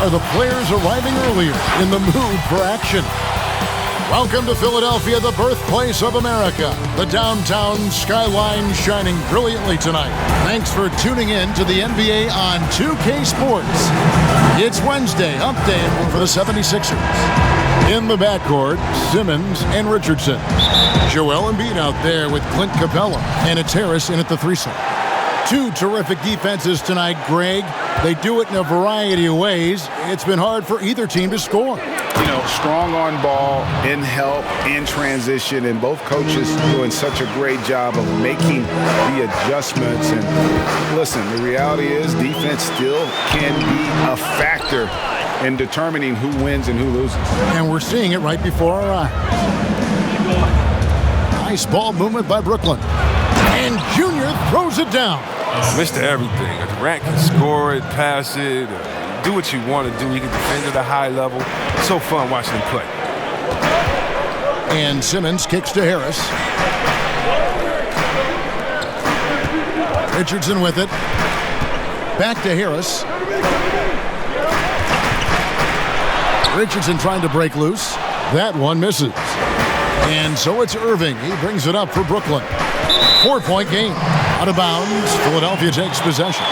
are the players arriving earlier in the mood for action. Welcome to Philadelphia, the birthplace of America. The downtown skyline shining brilliantly tonight. Thanks for tuning in to the NBA on 2K Sports. It's Wednesday, hump day for the 76ers. In the backcourt, Simmons and Richardson. Joel Embiid out there with Clint Capella, and it's Harris in at the three-side. Two terrific defenses tonight, Greg. They do it in a variety of ways. It's been hard for either team to score. You know, strong on ball, in help, in transition, and both coaches doing such a great job of making the adjustments. And listen, the reality is defense still can be a factor in determining who wins and who loses. And we're seeing it right before our eyes. Nice ball movement by Brooklyn. And Junior throws it down. Mr. Everything. Durant can score it, pass it, do what you want to do. He can defend at a high level. So fun watching him play. And Simmons kicks to Harris. Richardson with it. Back to Harris. Richardson trying to break loose. That one misses. And so it's Irving. He brings it up for Brooklyn. 4-point game. Out of bounds. Philadelphia takes possession.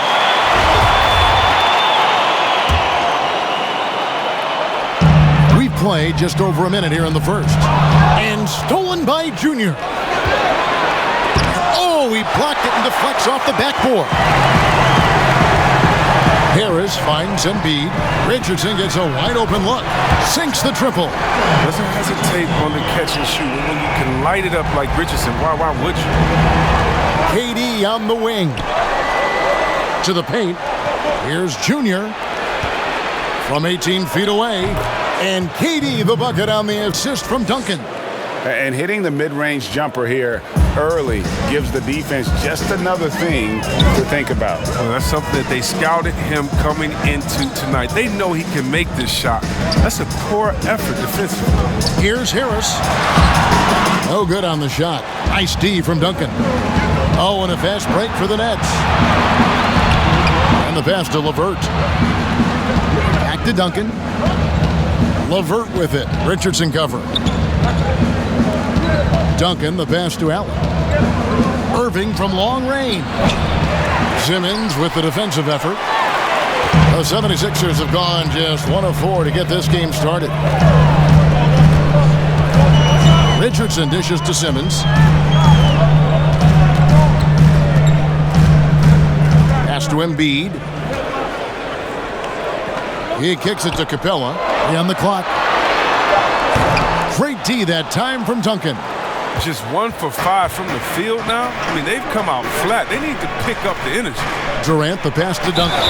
We play just over a minute here in the first. And stolen by Junior. Oh, he blocked it and deflects off the backboard. Harris finds Embiid. Richardson gets a wide open look. Sinks the triple. Doesn't hesitate on the catch and shoot. When you can light it up like Richardson, why would you? KD on the wing. To the paint. Here's Junior. From 18 feet away. And KD the bucket on the assist from Duncan. And hitting the mid-range jumper here early gives the defense just another thing to think about. Well, that's something that they scouted him coming into tonight. They know he can make this shot. That's a poor effort defensively. Here's Harris. No good on the shot. Nice D from Duncan. Oh, and a fast break for the Nets. And the pass to LeVert. Back to Duncan. LeVert with it. Richardson cover. Duncan, the pass to Allen. Irving from long range. Simmons with the defensive effort. The 76ers have gone just 1 of 4 to get this game started. Richardson dishes to Simmons. Pass to Embiid. He kicks it to Capella. On the clock. Great D that time from Duncan. Just 1 for 5 from the field now. I mean, they've come out flat. They need to pick up the energy. Durant, the pass to Duncan.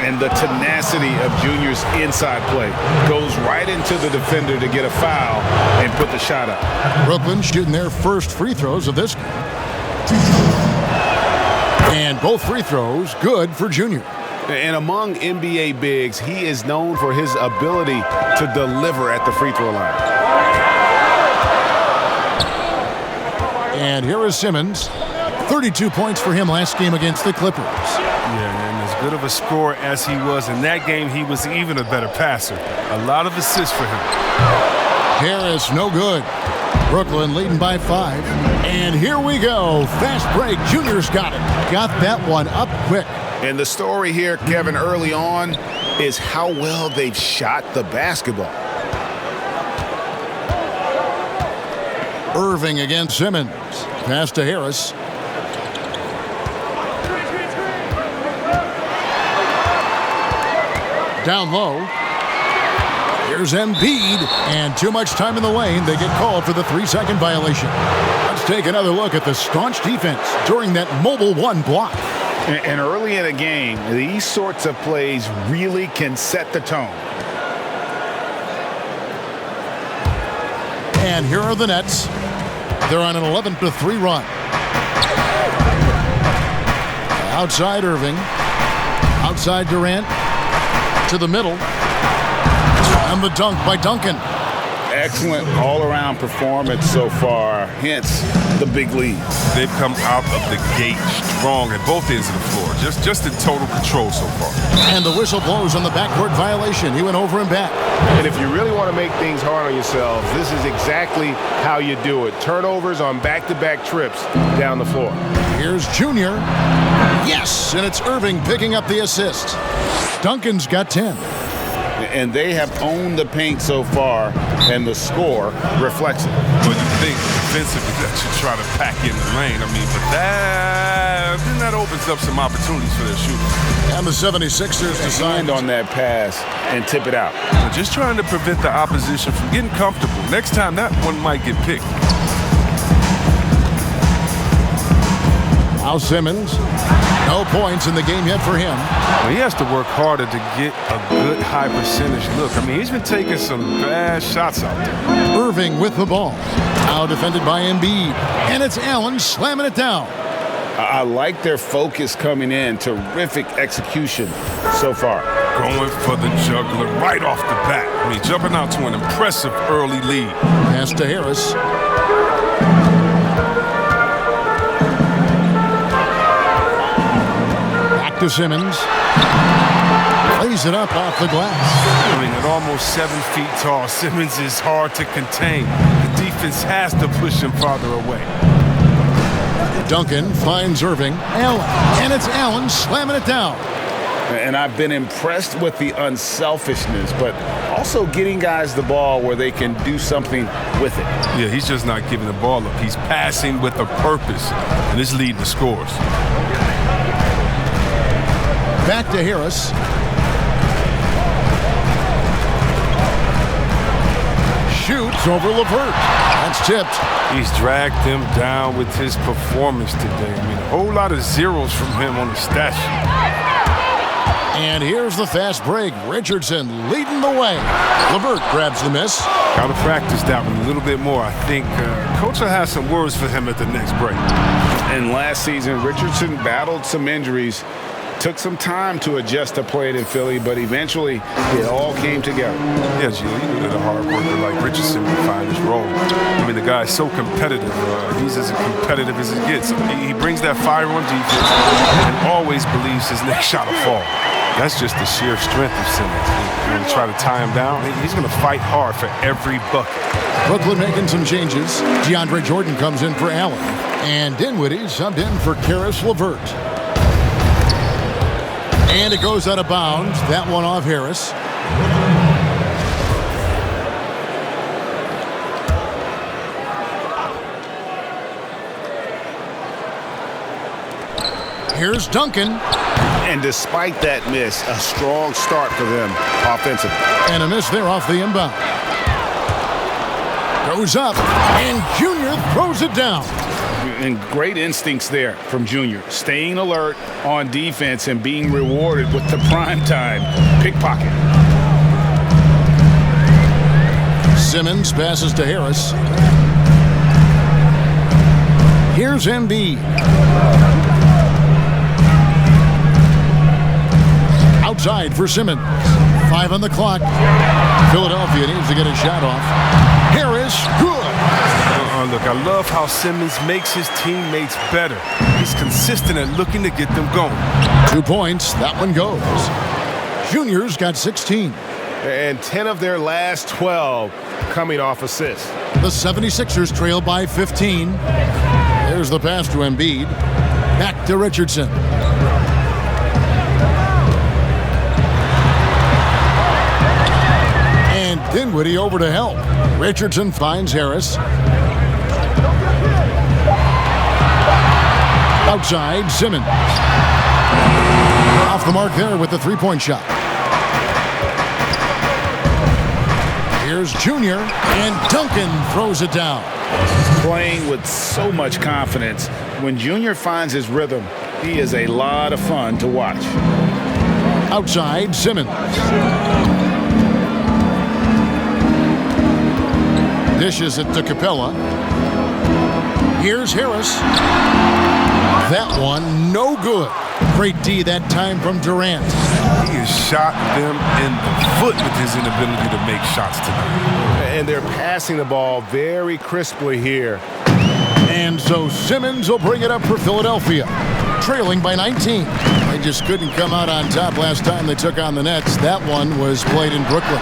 And the tenacity of Junior's inside play goes right into the defender to get a foul and put the shot up. Brooklyn shooting their first free throws of this game. And both free throws good for Junior. And among NBA bigs, he is known for his ability to deliver at the free throw line. And here is Simmons. 32 points for him last game against the Clippers. Yeah, and as good of a scorer as he was in that game, he was even a better passer. A lot of assists for him. Harris, no good. Brooklyn leading by 5. And here we go. Fast break. Junior's got it. Got that one up quick. And the story here, Kevin, early on is how well they've shot the basketball. Irving against Simmons. Pass to Harris. Down low. Here's Embiid. And too much time in the lane. They get called for the 3-second violation. Let's take another look at the staunch defense during that mobile 1 block. And early in a game, these sorts of plays really can set the tone. And here are the Nets. They're on an 11-3 run. Outside Irving. Outside Durant. To the middle. And the dunk by Duncan. Excellent all-around performance so far, hence the big lead. They've come out of the gate strong at both ends of the floor, just in total control so far. And the whistle blows on the backcourt violation. He went over and back. And if you really want to make things hard on yourselves, this is exactly how you do it. Turnovers on back-to-back trips down the floor. Here's Junior. Yes, and it's Irving picking up the assist. Duncan's got 10. And they have owned the paint so far, and the score reflects it. But you think defensively that you try to pack in the lane. I mean, but that opens up some opportunities for their shooting. And the 76ers decide on that pass and tip it out. They're just trying to prevent the opposition from getting comfortable. Next time, that one might get picked. Al Simmons. No points in the game yet for him. Well, he has to work harder to get a good high percentage look. I mean, he's been taking some bad shots out there. Irving with the ball. Now defended by Embiid. And it's Allen slamming it down. I like their focus coming in. Terrific execution so far. Going for the juggler right off the bat. I mean, jumping out to an impressive early lead. Pass to Harris. Back to Simmons. Plays it up off the glass. I mean, at almost 7 feet tall, Simmons is hard to contain. The defense has to push him farther away. Duncan finds Irving. Allen. And it's Allen slamming it down. And I've been impressed with the unselfishness, but also getting guys the ball where they can do something with it. Yeah, he's just not giving the ball up. He's passing with a purpose, and it's leading to scores. Back to Harris. Shoots over LeVert. That's tipped. He's dragged them down with his performance today. I mean, a whole lot of zeros from him on the stat sheet. And here's the fast break. Richardson leading the way. LeVert grabs the miss. Got to practice that one a little bit more. I think Coach will have some words for him at the next break. And last season, Richardson battled some injuries. Took some time to adjust to playing in Philly, but eventually it all came together. Yeah, Gio, you knew that a hard worker like Richardson would find his role. I mean, the guy is so competitive. He's as competitive as it gets. He brings that fire on defense and always believes his next shot will fall. That's just the sheer strength of Simmons. When you try to tie him down, he's going to fight hard for every bucket. Brooklyn making some changes. DeAndre Jordan comes in for Allen. And Dinwiddie subbed in for Karis LeVert. And it goes out of bounds. That one off Harris. Here's Duncan. And despite that miss, a strong start for them offensively. And a miss there off the inbound. Goes up, and Junior throws it down. And great instincts there from Junior. Staying alert on defense and being rewarded with the primetime pickpocket. Simmons passes to Harris. Here's Embiid. Outside for Simmons. 5 on the clock. Philadelphia needs to get a shot off. Harris, good. Look, I love how Simmons makes his teammates better. He's consistent at looking to get them going. 2 points. That one goes. Junior's got 16. And 10 of their last 12 coming off assists. The 76ers trail by 15. There's the pass to Embiid. Back to Richardson. And Dinwiddie over to help. Richardson finds Harris. Outside, Simmons. Off the mark there with the three-point shot. Here's Junior, and Duncan throws it down. Playing with so much confidence. When Junior finds his rhythm, he is a lot of fun to watch. Outside, Simmons. Dishes it to Capella. Here's Harris. That one, no good. Great D that time from Durant. He has shot them in the foot with his inability to make shots tonight. and they're passing the ball very crisply here. And so Simmons will bring it up for Philadelphia, trailing by 19. They just couldn't come out on top last time they took on the Nets. That one was played in Brooklyn.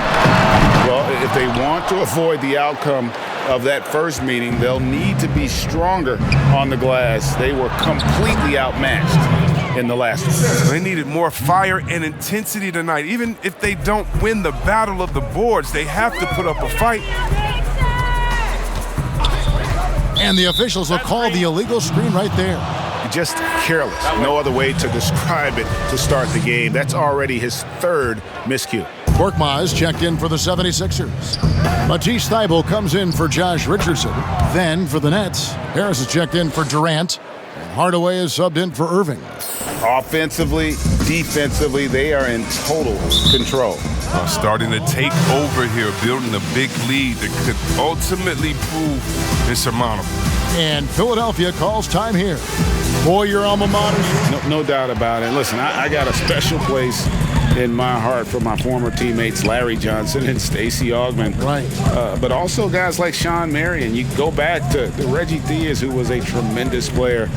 Well, if they want to avoid the outcome of that first meeting, they'll need to be stronger on the glass. They were completely outmatched in the last one. They needed more fire and intensity tonight. Even if they don't win the battle of the boards, they have to put up a fight. And the officials will call the illegal screen right there. Just careless. No other way to describe it to start the game. That's already his third miscue. Korkmaz checked in for the 76ers. Matisse Thybulle comes in for Josh Richardson. Then for the Nets, Harris is checked in for Durant. And Hardaway is subbed in for Irving. Offensively, defensively, they are in total control. Starting to take over here, building a big lead that could ultimately prove insurmountable. And Philadelphia calls time here. Boy, your alma mater. No doubt about it. Listen, I got a special place in my heart for my former teammates Larry Johnson and Stacey Augmon. Right. But also guys like Sean Marion. You go back to Reggie Theus, who was a tremendous player.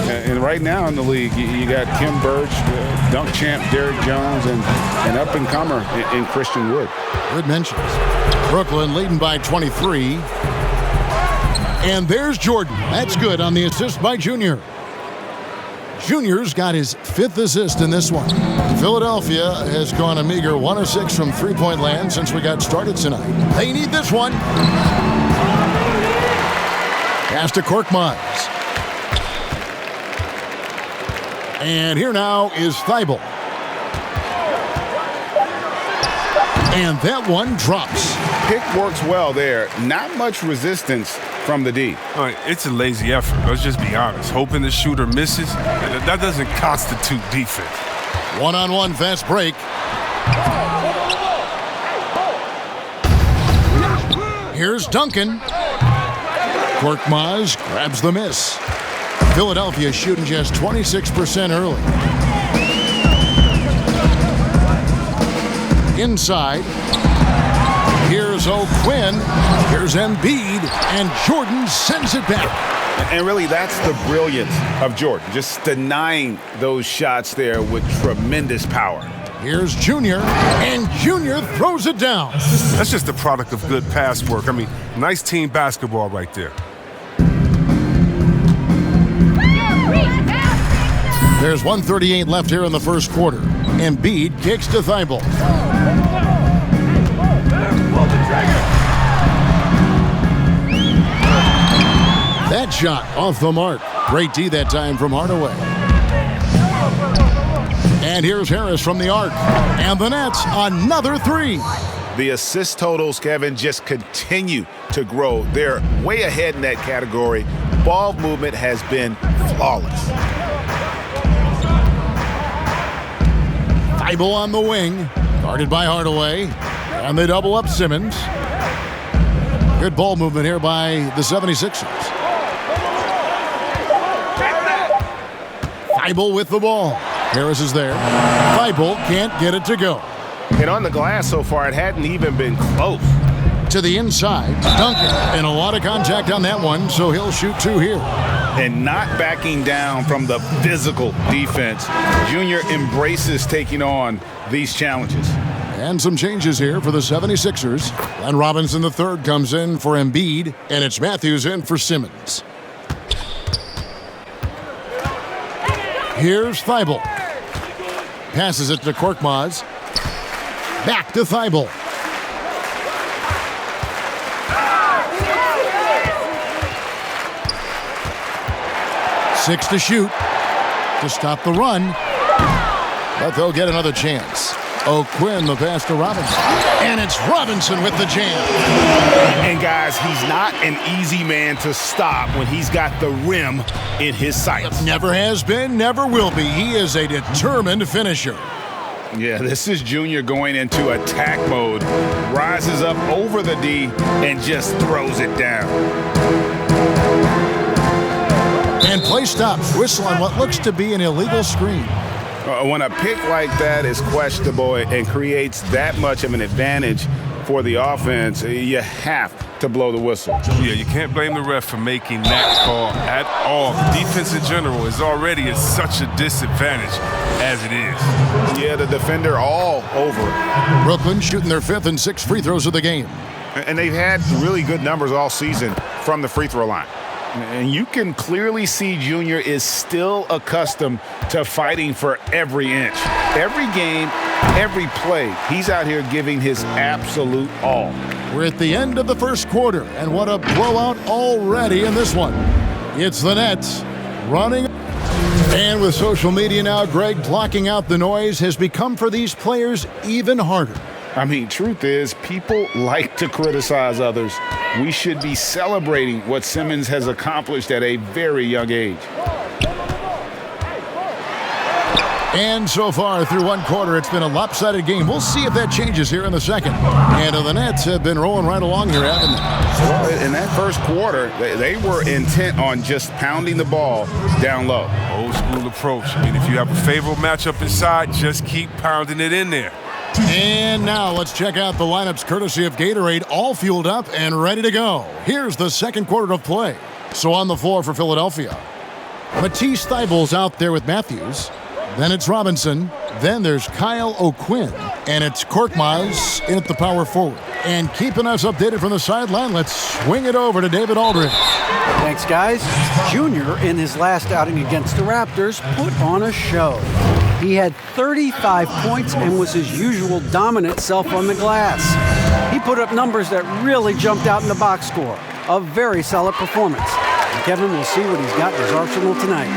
And right now in the league, you got Kim Birch, dunk champ Derrick Jones, and an up-and-comer in Christian Wood. Good mentions. Brooklyn leading by 23. And there's Jordan. That's good on the assist by Junior. Junior's got his 5th assist in this one. Philadelphia has gone a meager 1 of 6 from three-point land since we got started tonight. They need this one. Pass to Korkmaz. And here now is Thybulle. And that one drops. Pick works well there. Not much resistance from the D. All right, it's a lazy effort. Let's just be honest. Hoping the shooter misses, that doesn't constitute defense. One-on-one fast break. Here's Duncan. Korkmaz grabs the miss. Philadelphia shooting just 26% early. Inside. Here's O'Quinn. Here's Embiid. And Jordan sends it back. And really, that's the brilliance of Jordan. Just denying those shots there with tremendous power. Here's Junior. And Junior throws it down. That's just the product of good pass work. I mean, nice team basketball right there. There's 1:38 left here in the first quarter. Embiid kicks to Thybulle. That shot off the mark. Great D that time from Hardaway. And here's Harris from the arc. And the Nets, another 3. The assist totals, Kevin, just continue to grow. They're way ahead in that category. Ball movement has been flawless. Thybulle on the wing, guarded by Hardaway. And they double up Simmons. Good ball movement here by the 76ers. Thybulle with the ball. Harris is there. Thybulle can't get it to go. And on the glass so far, it hadn't even been close. To the inside, Duncan. And a lot of contact on that one, so he'll shoot 2 here. And not backing down from the physical defense. Junior embraces taking on these challenges. And some changes here for the 76ers. Glenn Robinson III comes in for Embiid, and it's Matthews in for Simmons. Here's Thybulle. Passes it to Korkmaz. Back to Thybulle. Six to shoot to stop the run. But they'll get another chance. O'Quinn, the pass to Robinson. And it's Robinson with the jam. And guys, he's not an easy man to stop when he's got the rim in his sights. Never has been, never will be. He is a determined finisher. Yeah, this is Junior going into attack mode. Rises up over the D and just throws it down. And play stops. Whistle on what looks to be an illegal screen. When a pick like that is questionable and creates that much of an advantage, for the offense, you have to blow the whistle. Yeah, you can't blame the ref for making that call at all. The defense in general is already at such a disadvantage as it is. Yeah, the defender all over it. Brooklyn shooting their 5th and 6th free throws of the game. And they've had really good numbers all season from the free throw line. And you can clearly see Junior is still accustomed to fighting for every inch. Every game, every play, he's out here giving his absolute all. We're at the end of the first quarter, and what a blowout already in this one. It's the Nets running. And with social media now, Greg, blocking out the noise has become for these players even harder. I mean, truth is, people like to criticize others. We should be celebrating what Simmons has accomplished at a very young age. And so far, through one quarter, it's been a lopsided game. We'll see if that changes here in the second. And the Nets have been rolling right along here, haven't they? Well, in that first quarter, they were intent on just pounding the ball down low. Old school approach. I mean, if you have a favorable matchup inside, just keep pounding it in there. And now let's check out the lineups courtesy of Gatorade, all fueled up and ready to go. Here's the second quarter of play. So on the floor for Philadelphia, Matisse Thybulle's out there with Matthews. Then it's Robinson. Then there's Kyle O'Quinn. And it's Korkmaz in at the power forward. And keeping us updated from the sideline, let's swing it over to David Aldridge. Thanks, guys. Junior, in his last outing against the Raptors, put on a show. He had 35 points and was his usual dominant self on the glass. He put up numbers that really jumped out in the box score. A very solid performance. And Kevin will see what he's got in his arsenal tonight.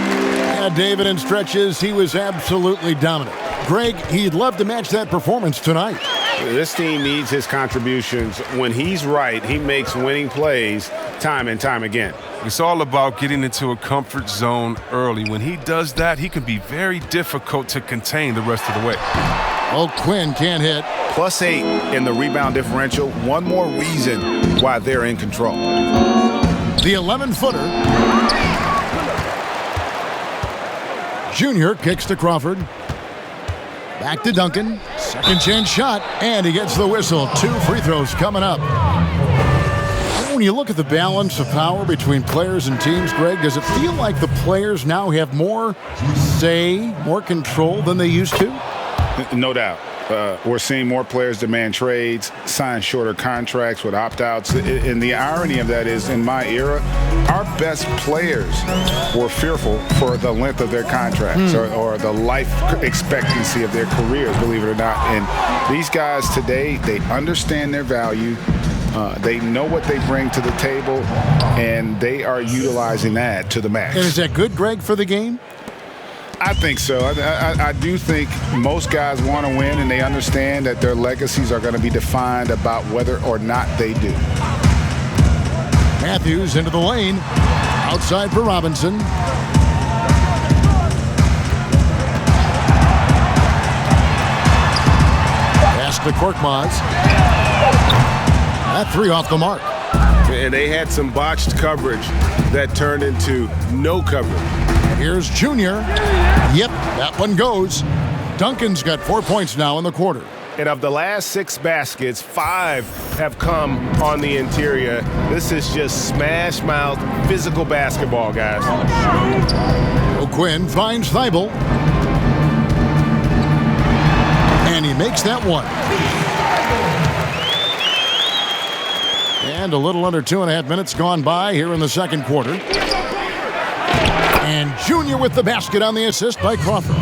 Yeah, David, in stretches, he was absolutely dominant. Greg, he'd love to match that performance tonight. This team needs his contributions. When he's right, he makes winning plays time and time again. It's all about getting into a comfort zone early. When he does that, he can be very difficult to contain the rest of the way. O'Quinn can't hit. +8 in the rebound differential. One more reason why they're in control. The 11-footer. Junior kicks to Crawford. Back to Duncan. Second chance shot, and he gets the whistle. 2 free throws coming up. When you look at the balance of power between players and teams, Greg, does it feel like the players now have more say, more control than they used to? No doubt. We're seeing more players demand trades, sign shorter contracts with opt-outs. And the irony of that is, in my era, our best players were fearful for the length of their contracts or the life expectancy of their careers, believe it or not. And these guys today, they understand their value. They know what they bring to the table, and they are utilizing that to the max. And is that good, Greg, for the game? I think so. I do think most guys want to win, and they understand that their legacies are going to be defined about whether or not they do. Matthews into the lane. Outside for Robinson. Pass to Korkmaz. That 3 off the mark. And they had some botched coverage that turned into no coverage. Here's Junior. Yep, that one goes. Duncan's got 4 points now in the quarter. And of the last 6 baskets, 5 have come on the interior. This is just smash mouth physical basketball, guys. O'Quinn finds Thibault. And he makes that one. And a little under 2.5 minutes gone by here in the second quarter. And Junior with the basket on the assist by Crawford.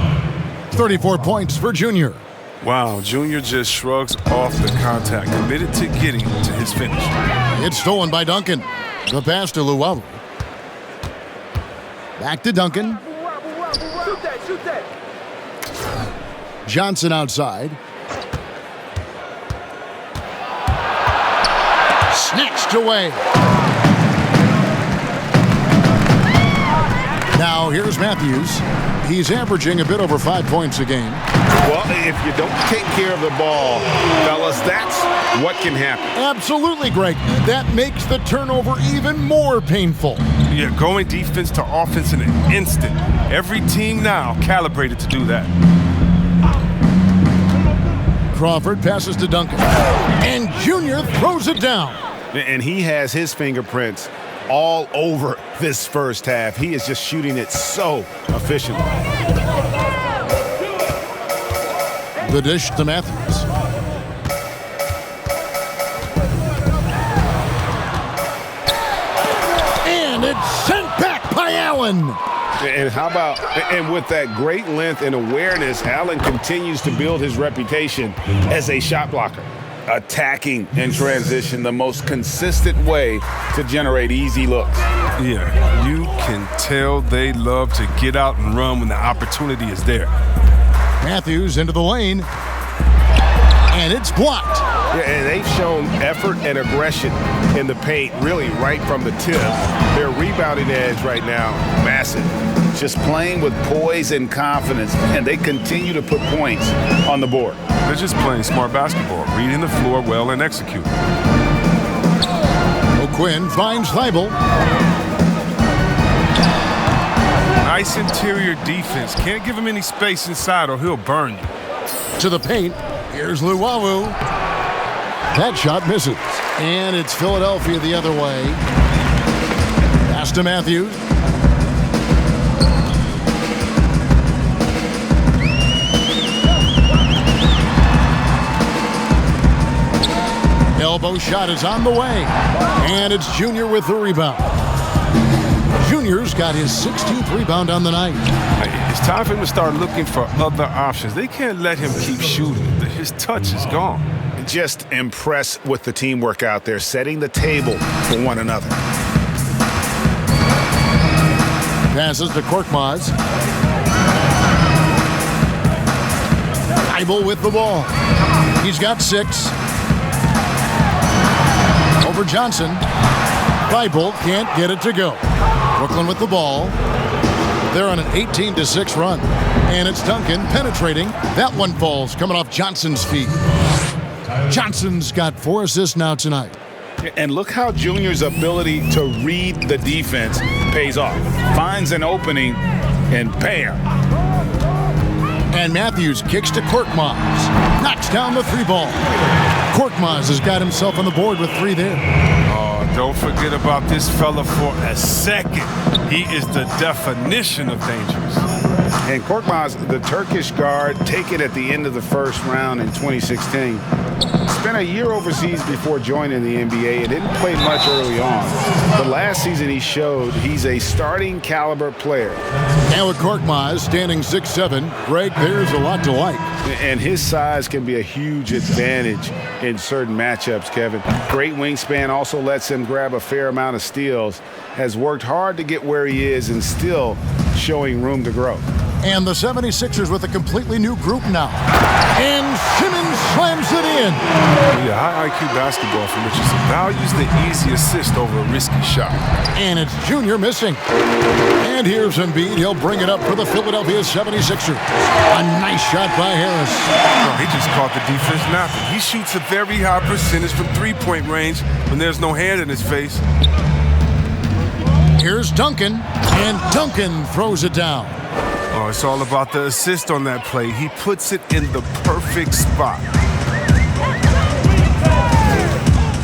34 points for Junior. Wow, Junior just shrugs off the contact, committed to getting to his finish. It's stolen by Duncan. The pass to Luwawu. Back to Duncan. Johnson outside. Snatched away. Now here's Matthews. He's averaging a bit over 5 points a game. Well, if you don't take care of the ball, fellas, that's what can happen. Absolutely, Greg. That makes the turnover even more painful. Yeah, going defense to offense in an instant. Every team now calibrated to do that. Crawford passes to Duncan. And Junior throws it down. And he has his fingerprints all over this first half. He is just shooting it so efficiently. The dish to Matthews. And it's sent back by Allen. And how about, and with that great length and awareness, Allen continues to build his reputation as a shot blocker. Attacking in transition, the most consistent way to generate easy looks. Yeah, you can tell they love to get out and run when the opportunity is there. Matthews into the lane. And it's blocked. Yeah, and they've shown effort and aggression in the paint, really right from the tip. Their rebounding edge right now, massive. Just playing with poise and confidence, and they continue to put points on the board. They're just playing smart basketball, reading the floor well and executing. O'Quinn finds Leibel. Nice interior defense. Can't give him any space inside or he'll burn you. To the paint. Here's Luwawu. That shot misses. And it's Philadelphia the other way. Pass to Matthews. Elbow shot is on the way. And it's Junior with the rebound. Junior's got his 16th rebound on the night. It's time for him to start looking for other options. They can't let him keep shooting. His touch is gone. Just impressed with the teamwork out there, setting the table for one another. Passes to Korkmaz. Leibel with the ball. He's got 6. Over Johnson. Leibel can't get it to go. Brooklyn with the ball. They're on an 18-6 run. And it's Duncan penetrating. That one falls, coming off Johnson's feet. Johnson's got 4 assists now tonight. And look how Junior's ability to read the defense pays off. Finds an opening, and bam. And Matthews kicks to Korkmaz. Knocks down the 3-ball. Korkmaz has got himself on the board with 3 there. Oh, don't forget about this fella for a second. He is the definition of dangerous. And Korkmaz, the Turkish guard, taken at the end of the first round in 2016. Spent a year overseas before joining the NBA and didn't play much early on. The last season he showed he's a starting caliber player. And with Korkmaz standing 6'7", Greg, there's a lot to like. And his size can be a huge advantage in certain matchups, Kevin. Great wingspan also lets him grab a fair amount of steals. Has worked hard to get where he is and still showing room to grow. And the 76ers with a completely new group now. And Simmons slams it in. Yeah, high IQ basketball from Richardson. Values the easy assist over a risky shot. And it's Junior missing. And here's Embiid. He'll bring it up for the Philadelphia 76ers. A nice shot by Harris. Oh, he just caught the defense napping. He shoots a very high percentage from three-point range when there's no hand in his face. Here's Duncan. And Duncan throws it down. Oh, it's all about the assist on that play. He puts it in the perfect spot.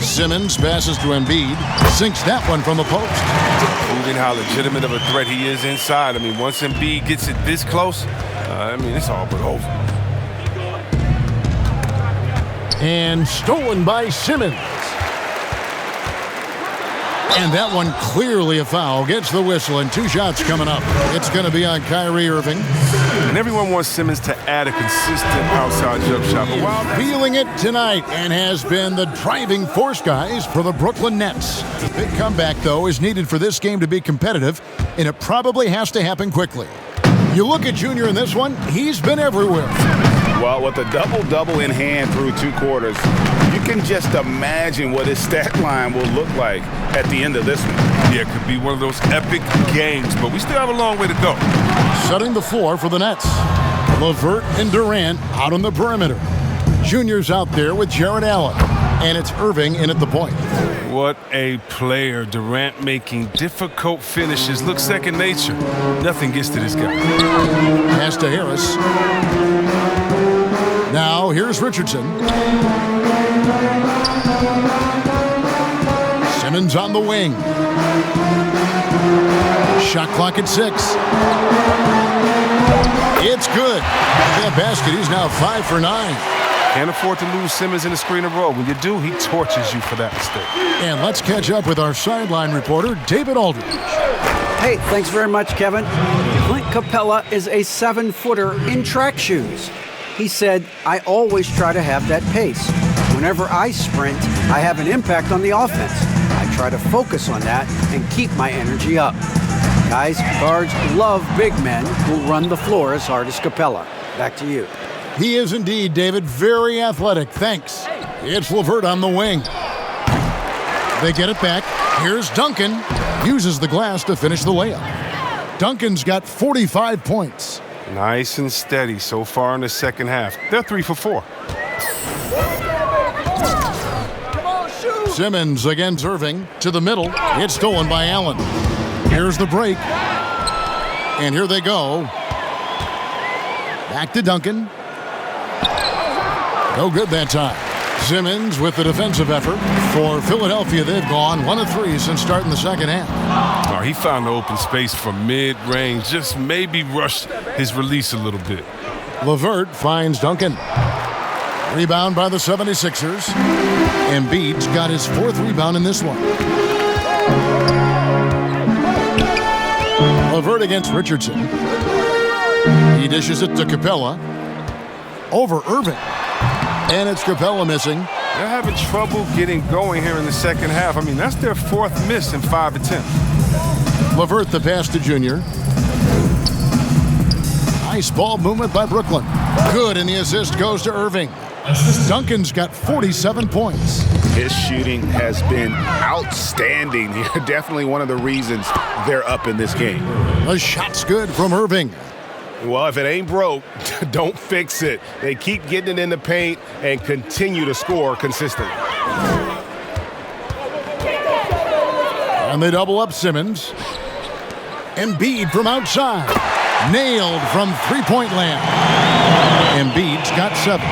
Simmons passes to Embiid. Sinks that one from the post. Proving how legitimate of a threat he is inside. I mean, once Embiid gets it this close, it's all but over. And stolen by Simmons. And that one clearly a foul. Gets the whistle, and 2 shots coming up. It's going to be on Kyrie Irving. And everyone wants Simmons to add a consistent outside jump shot. But While feeling it tonight and has been the driving force, guys, for the Brooklyn Nets. Big comeback, though, is needed for this game to be competitive, and it probably has to happen quickly. You look at Junior in this one, he's been everywhere. Well, with a double-double in hand through 2 quarters, you can just imagine what his stat line will look like at the end of this one. yeah, it could be one of those epic games, but we still have a long way to go. Setting the floor for the Nets. LeVert and Durant out on the perimeter. Junior's out there with Jared Allen. And it's Irving in at the point. What a player. Durant making difficult finishes look second nature. Nothing gets to this guy. Pass to Harris. Now here's Richardson. Simmons on the wing. Shot clock at 6. It's good. That basket, he's now 5 for 9. Can't afford to lose Simmons in a screen and roll. When you do, he torches you for that mistake. And let's catch up with our sideline reporter, David Aldridge. Hey, thanks very much, Kevin. Clint Capella is a 7-footer in track shoes. He said, I always try to have that pace. Whenever I sprint, I have an impact on the offense. I try to focus on that and keep my energy up. Guys, guards love big men who run the floor as hard as Capella. Back to you. He is indeed, David, very athletic. Thanks. It's LeVert on the wing. They get it back. Here's Duncan. Uses the glass to finish the layup. Duncan's got 45 points. Nice and steady so far in the second half. They're 3 for 4. Simmons against Irving to the middle. It's stolen by Allen. Here's the break. And here they go. Back to Duncan. No good that time. Simmons with the defensive effort. For Philadelphia, they've gone 1 of 3 since starting the second half. Oh, he found the open space from mid-range. Just maybe rushed his release a little bit. LeVert finds Duncan. Rebound by the 76ers. Embiid's got his 4th rebound in this one. LeVert against Richardson. He dishes it to Capella. Over Irving. And it's Capella missing. They're having trouble getting going here in the second half. I mean, that's their 4th miss in 5 attempts. LeVert the pass to Junior. Nice ball movement by Brooklyn. Good, and the assist goes to Irving. Duncan's got 47 points. His shooting has been outstanding. Definitely one of the reasons they're up in this game. The shot's good from Irving. Well, if it ain't broke, don't fix it. They keep getting it in the paint and continue to score consistently. And they double up Simmons. Embiid from outside. Nailed from three-point land. Embiid's got 7.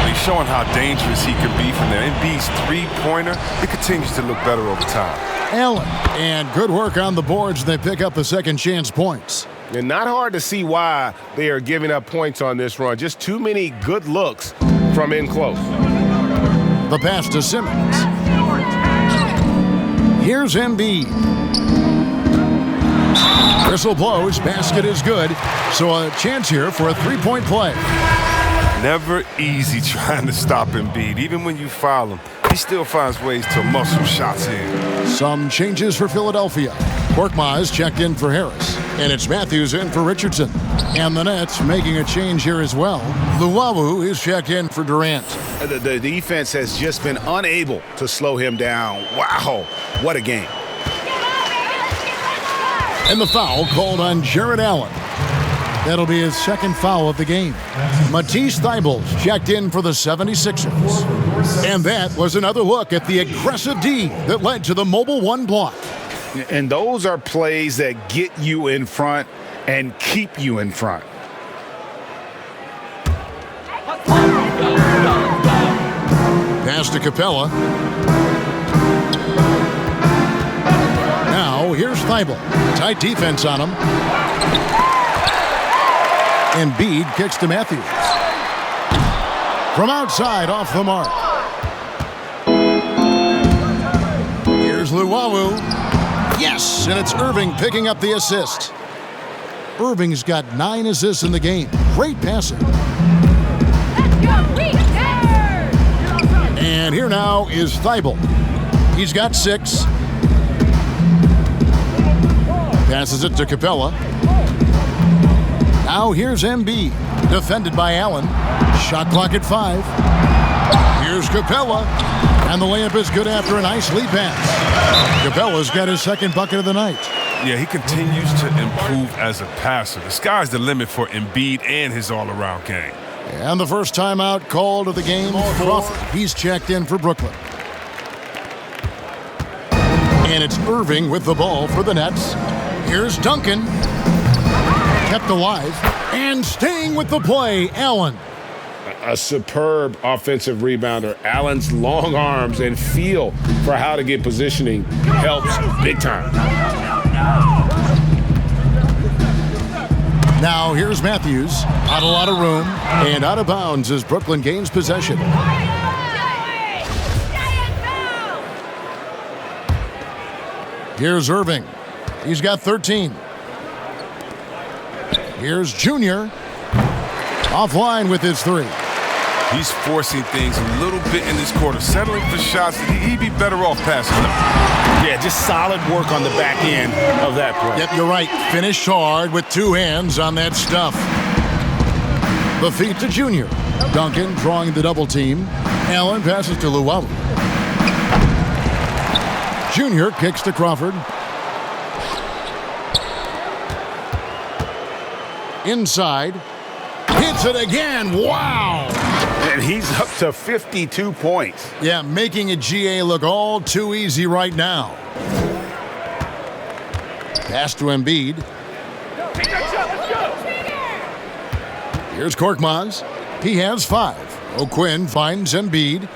He's showing how dangerous he can be from there. Embiid's three-pointer, it continues to look better over time. Allen, and good work on the boards. They pick up the second chance points. And not hard to see why they are giving up points on this run. Just too many good looks from in close. The pass to Simmons. Here's Embiid. Whistle blows. Basket is good. So a chance here for a three-point play. Never easy trying to stop Embiid. Even when you foul him, he still finds ways to muscle shots in. Some changes for Philadelphia. Korkmaz checked in for Harris. And it's Matthews in for Richardson. And the Nets making a change here as well. Luwawu is checked in for Durant. The defense has just been unable to slow him down. Wow, what a game. And the foul called on Jared Allen. That'll be his second foul of the game. Matisse Thybulle's checked in for the 76ers. And that was another look at the aggressive D that led to the Mobile One block. And those are plays that get you in front and keep you in front. Pass to Capella. Now here's Thibault. Tight defense on him. Embiid kicks to Matthews. From outside, off the mark. Here's Luwawu. Yes, and it's Irving picking up the assist. Irving's got 9 assists in the game. Great passing. And here now is Thibault. He's got 6. Passes it to Capella. Now here's Embiid, defended by Allen. Shot clock at 5. Here's Capella, and the layup is good after a nice lead pass. Capella's got his second bucket of the night. Yeah, he continues to improve as a passer. The sky's the limit for Embiid and his all-around game. And the first timeout called of the game, Crawford. He's checked in for Brooklyn. And it's Irving with the ball for the Nets. Here's Duncan. Kept alive and staying with the play, Allen. A superb offensive rebounder. Allen's long arms and feel for how to get positioning helps big time. Now here's Matthews. Not a lot of room and out of bounds as Brooklyn gains possession. Here's Irving. He's got 13. Here's Junior. Offline with his 3. He's forcing things a little bit in this quarter, settling for shots. He'd be better off passing them. Yeah, just solid work on the back end of that play. Yep, you're right. Finished hard with 2 hands on that stuff. The feed to Junior. Duncan drawing the double team. Allen passes to Luau. Junior kicks to Crawford. Inside. Hits it again. Wow. And he's up to 52 points. Yeah, making a GA look all too easy right now. Pass to Embiid. Here's Korkmaz. He has 5. O'Quinn finds Embiid.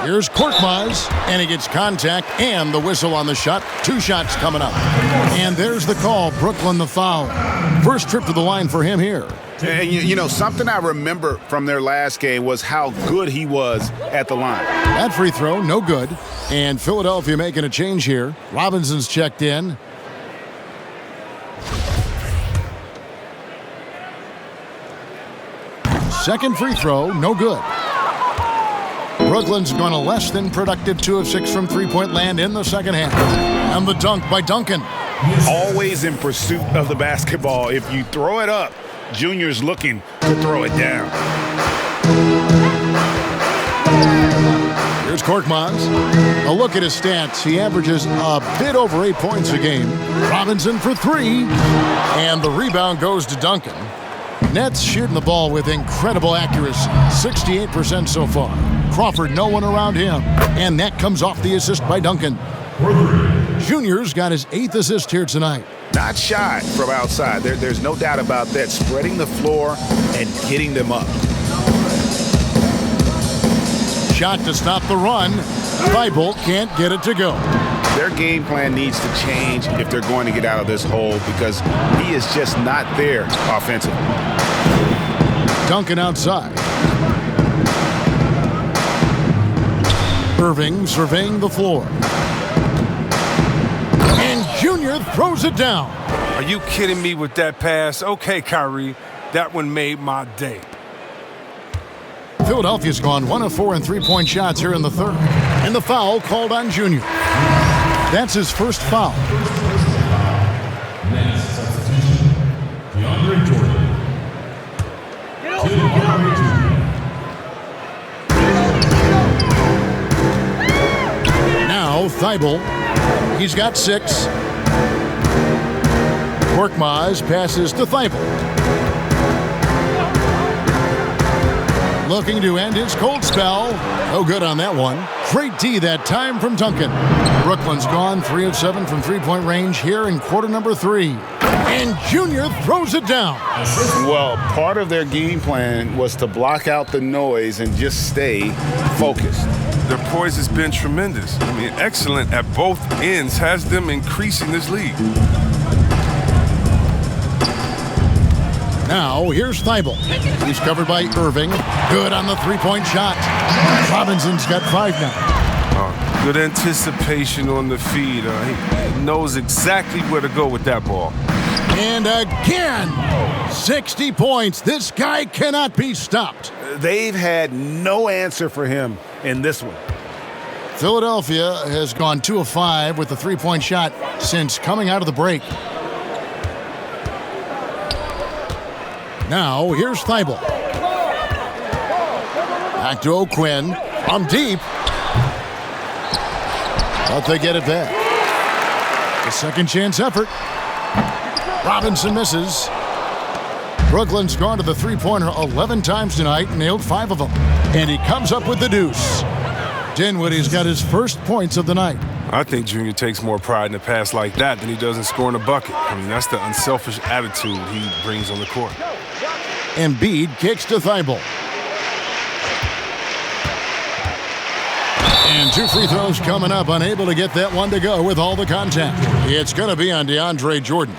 Here's Korkmaz, and he gets contact and the whistle on the shot. 2 shots coming up. And there's the call. Brooklyn the foul. First trip to the line for him here. And you know, something I remember from their last game was how good he was at the line. That free throw, no good. And Philadelphia making a change here. Robinson's checked in. Second free throw, no good. Brooklyn's gone a less than productive 2 of 6 from three-point land in the second half. And the dunk by Duncan. Always in pursuit of the basketball. If you throw it up, Junior's looking to throw it down. Here's Korkmaz. A look at his stats. He averages a bit over 8 points a game. Robinson for 3. And the rebound goes to Duncan. Nets shooting the ball with incredible accuracy. 68% so far. Crawford, no one around him. And that comes off the assist by Duncan. Junior's got his 8th assist here tonight. Not shy from outside. There's no doubt about that. Spreading the floor and getting them up. Shot to stop the run. Thibault can't get it to go. Their game plan needs to change if they're going to get out of this hole because he is just not there offensively. Duncan outside. Irving surveying the floor. And Junior throws it down. Are you kidding me with that pass? Okay, Kyrie, that one made my day. Philadelphia's gone 1 of 4 in three-point shots here in the third. And the foul called on Junior. That's his first foul. Now Thibault. He's got 6. Korkmaz passes to Thibault. Looking to end his cold spell. No good on that one. Great D that time from Duncan. Brooklyn's gone 3 of 7 from three-point range here in quarter number 3. And Junior throws it down. Well, part of their game plan was to block out the noise and just stay focused. Their poise has been tremendous. I mean, excellent at both ends, has them increasing this lead. Now, here's Thibault. He's covered by Irving. Good on the three-point shot. Robinson's got 5 now. Good anticipation on the feed. He knows exactly where to go with that ball. And again, 60 points. This guy cannot be stopped. They've had no answer for him in this one. Philadelphia has gone 2 of 5 with the three-point shot since coming out of the break. Now, here's Thibault. Back to O'Quinn. From deep. But they get it back. A second chance effort. Robinson misses. Brooklyn's gone to the three-pointer 11 times tonight, nailed 5 of them. And he comes up with the deuce. Dinwiddie's got his first points of the night. I think Junior takes more pride in a pass like that than he does in scoring a bucket. I mean, that's the unselfish attitude he brings on the court. Embiid kicks to Thibault. And 2 free throws coming up, unable to get that one to go with all the contact. It's going to be on DeAndre Jordan.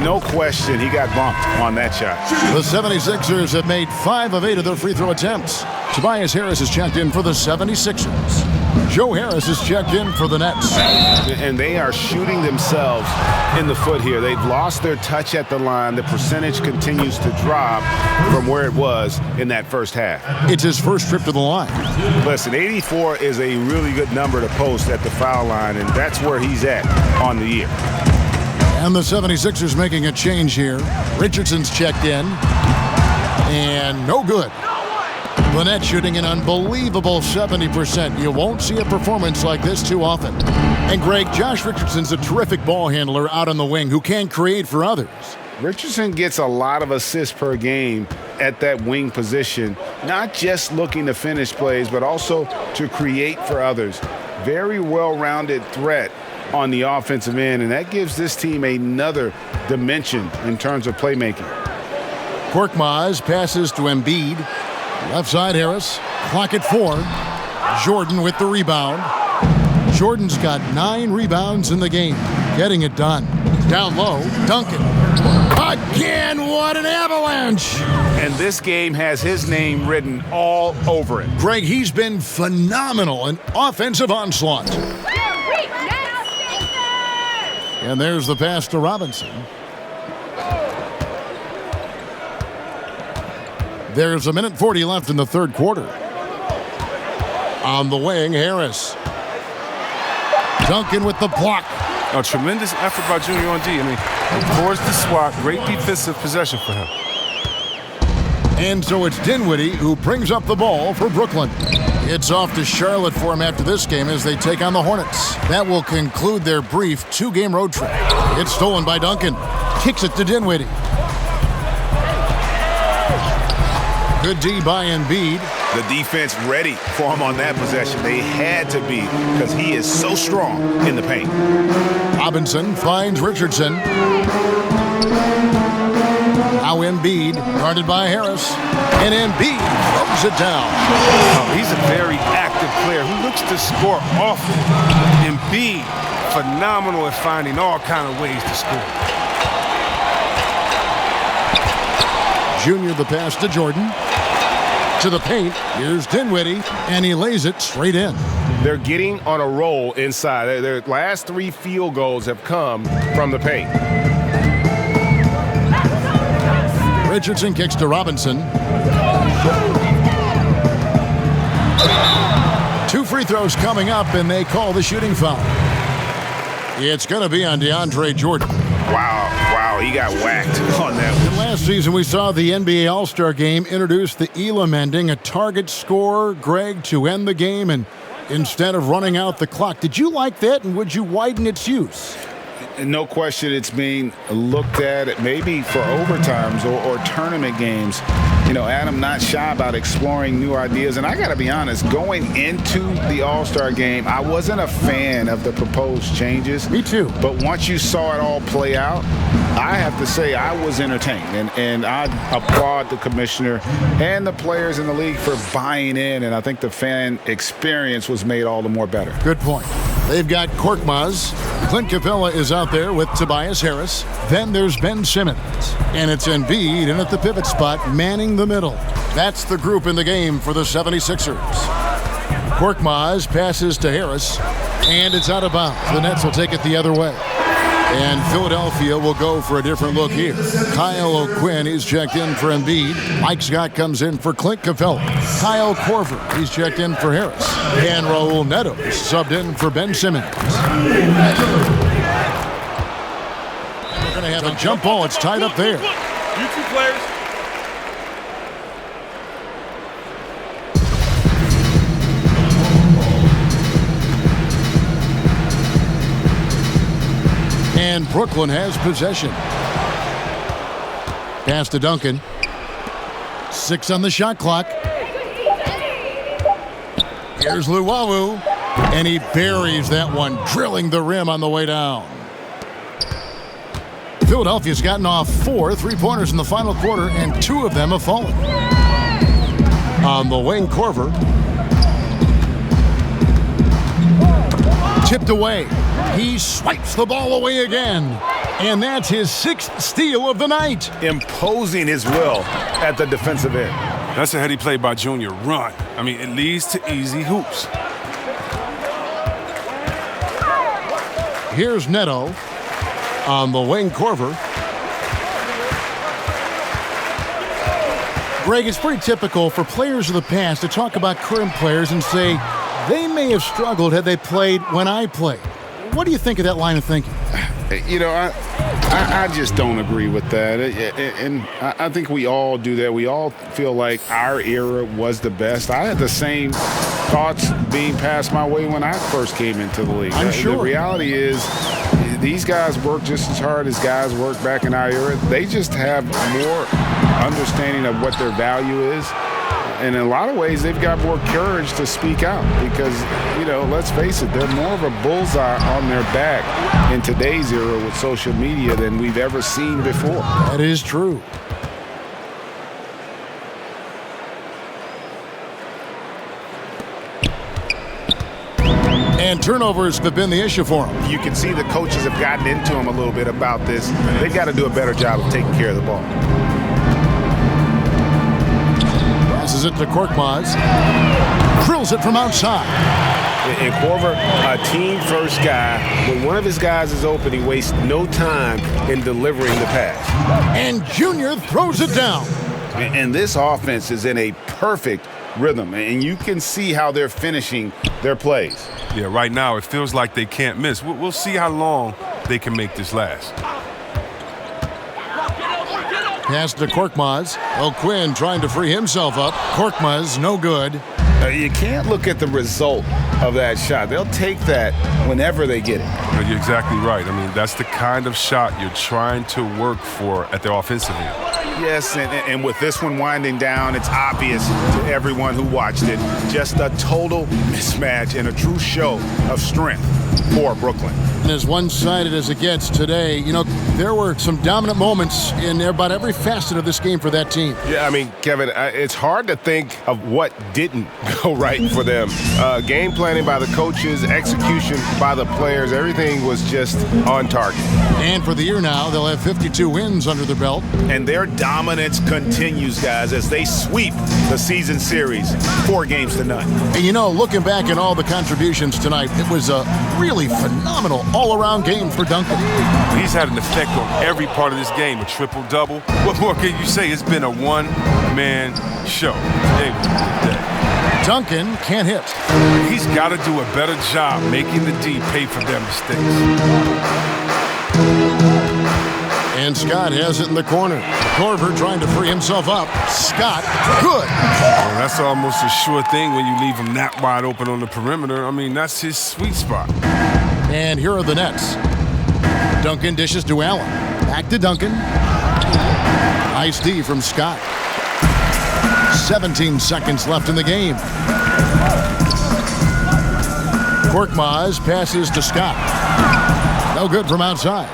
No question, he got bumped on that shot. The 76ers have made 5 of 8 of their free throw attempts. Tobias Harris has checked in for the 76ers. Joe Harris has checked in for the Nets. And they are shooting themselves in the foot here. They've lost their touch at the line. The percentage continues to drop from where it was in that first half. It's his first trip to the line. Listen, 84 is a really good number to post at the foul line, and that's where he's at on the year. And the 76ers making a change here. Richardson's checked in. And no good. The Nets shooting an unbelievable 70%. You won't see a performance like this too often. And Greg, Josh Richardson's a terrific ball handler out on the wing who can create for others. Richardson gets a lot of assists per game at that wing position, not just looking to finish plays, but also to create for others. Very well-rounded threat on the offensive end, and that gives this team another dimension in terms of playmaking. Korkmaz passes to Embiid. Left side Harris. Clock at 4. Jordan with the rebound. Jordan's got 9 rebounds in the game. Getting it done. Down low. Duncan. Again, what an avalanche. And this game has his name written all over it. Greg, he's been phenomenal in offensive onslaught. And there's the pass to Robinson. There's 1:40 left in the third quarter. On the wing, Harris. Duncan with the block. A tremendous effort by Junior on D. I mean, he forced the swat. Great defensive possession for him. And so it's Dinwiddie who brings up the ball for Brooklyn. It's off to Charlotte for him after this game as they take on the Hornets. That will conclude their brief 2-game road trip. It's stolen by Duncan. Kicks it to Dinwiddie. Good D by Embiid. The defense ready for him on that possession. They had to be because he is so strong in the paint. Robinson finds Richardson. Now Embiid, guarded by Harris. And Embiid throws it down. Oh, he's a very active player who looks to score often. Embiid, phenomenal at finding all kind of ways to score. Junior the pass to Jordan. To the paint, here's Dinwiddie, and he lays it straight in. They're getting on a roll inside. Their last 3 field goals have come from the paint. Richardson kicks to Robinson. 2 free throws coming up, and they call the shooting foul. It's going to be on DeAndre Jordan. Wow, he got whacked on that one. And last season, we saw the NBA All-Star Game introduce the Elam ending, a target score, Greg, to end the game, and instead of running out the clock. Did you like that, and would you widen its use? No question it's being looked at maybe for overtimes or tournament games. You know, Adam not shy about exploring new ideas. And I got to be honest, going into the All-Star game, I wasn't a fan of the proposed changes. Me too. But once you saw it all play out, I have to say I was entertained. And I applaud the commissioner and the players in the league for buying in. And I think the fan experience was made all the more better. Good point. They've got Korkmaz. Clint Capella is out there with Tobias Harris. Then there's Ben Simmons. And it's Embiid in at the pivot spot, manning the middle. That's the group in the game for the 76ers. Korkmaz passes to Harris, and it's out of bounds. The Nets will take it the other way. And Philadelphia will go for a different look here. Kyle O'Quinn, he's checked in for Embiid. Mike Scott comes in for Clint Capella. Kyle Korver, he's checked in for Harris. And Raul Neto subbed in for Ben Simmons. We're going to have a jump ball. It's tied up there. You 2 players. And Brooklyn has possession. Pass to Duncan. 6 on the shot clock. Here's Luwawu. And he buries that one, drilling the rim on the way down. Philadelphia's gotten off 4 3-pointers in the final quarter, and 2 of them have fallen. On the wing, Korver. Tipped away. He swipes the ball away again. And that's his 6th steal of the night. Imposing his will at the defensive end. That's a heady play by Junior. Run. I mean, it leads to easy hoops. Here's Neto on the wing, Korver. Greg, it's pretty typical for players of the past to talk about current players and say they may have struggled had they played when I played. What do you think of that line of thinking? You know, I just don't agree with that. And I think we all do that. We all feel like our era was the best. I had the same thoughts being passed my way when I first came into the league. I'm sure. The reality is these guys work just as hard as guys worked back in our era. They just have more understanding of what their value is. And in a lot of ways, they've got more courage to speak out because, you know, let's face it, they're more of a bullseye on their back in today's era with social media than we've ever seen before. That is true. And turnovers have been the issue for him. You can see the coaches have gotten into him a little bit about this. They've got to do a better job of taking care of the ball. Passes it to Korkmaz. Drills it from outside. And Korver, a team-first guy, when one of his guys is open, he wastes no time in delivering the pass. And Junior throws it down. And this offense is in a perfect rhythm, and you can see how they're finishing their plays. Yeah, right now it feels like they can't miss. We'll see how long they can make this last. Pass to Korkmaz. O'Quinn trying to free himself up. Korkmaz, no good. You can't look at the result of that shot. They'll take that whenever they get it. You're exactly right. I mean, that's the kind of shot you're trying to work for at the offensive end. Yes, and with this one winding down, it's obvious to everyone who watched it. Just a total mismatch and a true show of strength for Brooklyn. And as one-sided as it gets today, you know, there were some dominant moments in about every facet of this game for that team. Yeah, I mean, Kevin, it's hard to think of what didn't go right for them. Game planning by the coaches, execution by the players, everything was just on target. And for the year now, they'll have 52 wins under their belt. And their dominance continues, guys, as they sweep the season series 4-0. And you know, looking back at all the contributions tonight, it was a really phenomenal all-around game for Duncan. He's had an effect on every part of this game, a triple-double. What more can you say? It's been a one-man show. Duncan can't hit. He's got to do a better job making the D pay for their mistakes. And Scott has it in the corner. Korver trying to free himself up. Scott, good. Well, that's almost a sure thing when you leave him that wide open on the perimeter. I mean, that's his sweet spot. And here are the Nets. Duncan dishes to Allen. Back to Duncan. Nice D from Scott. 17 seconds left in the game. Korkmaz passes to Scott. No good from outside.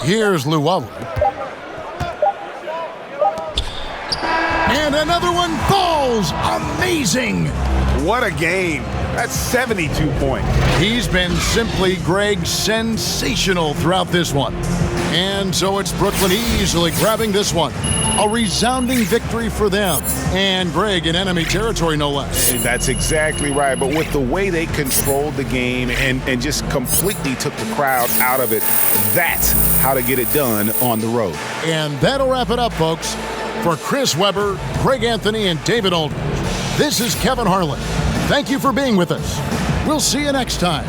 Here's Luwawu. And another one falls. Amazing. What a game. That's 72 points. He's been simply, Greg, sensational throughout this one. And so it's Brooklyn easily grabbing this one. A resounding victory for them. And Greg in enemy territory, no less. And that's exactly right. But with the way they controlled the game and just completely took the crowd out of it, that's how to get it done on the road. And that'll wrap it up, folks. For Chris Webber, Greg Anthony, and David Aldridge, this is Kevin Harlan. Thank you for being with us. We'll see you next time.